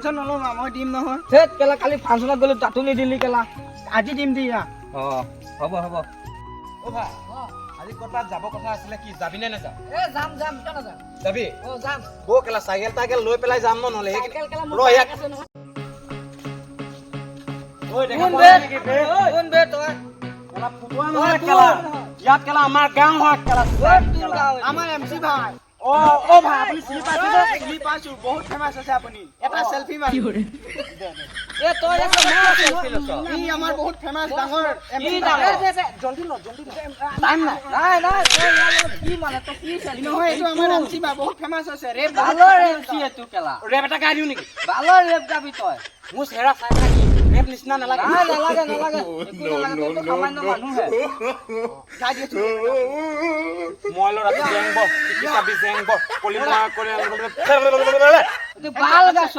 tension নল'বা মই দিম নহয় ধেত কেলা কালি ফাংচনত গ'লো তাতো নিদিলি কেলা আজি দিম দিয়া হ'ব হ'ব অ ভাই আজি ক'ৰবাত যাব কথা আছিলে কি যাবি নে নাযাওঁ এ যাম যাম কিয় নাযাম যাবি যাম বৌ কেলা চাইকেল তাইকেল লৈ পেলাই যাম ন নহ'লে চাইকেল কেলা মোৰ ৰ ইয়াক বাইক আছে নহয় ঐ দেখা কোন পোৱা বে নাই নেকি বে কোন বে তই কেলা ফুটুৱা নহয় কেলা ইয়াত কেলা আমাৰ গাঁও হয় কেলা তোৰ গাঁও আমাৰ এমচি ভাই অ ভাই আপুনি চিনি পাইছে নে চিনি পাইছো বহুত ফেমাছ আছে আপুনি এটা চেলফি মাৰি এ তই একদম মই চেলফি লৈছ ই আমাৰ বহুত ফেমাছ ডাঙৰ কি ডাঙৰ জলদি ল টাইম নাই নাই নাই তই ইয়াৰ লগত কি মানে তই কি চেলফি নহয় এইটো আমাৰ এমচি ভাই বহুত ফেমাছ আছে ৰে বালৰ এমচি এটো কেলা ৰেপ এটা গাই দিওঁ নেকি বালৰ ৰেপ গাবি তই মোৰ চেহেৰা চাই থাকি ৰেপ নিচিনা নালাগে নাই নালাগে নালাগে একো নালাগে তই সামান্য মানুহে গাই দিছো মই ল'ৰাটো জেং ব কি চাবি জেং ব কলি মই তই ভাল গাছ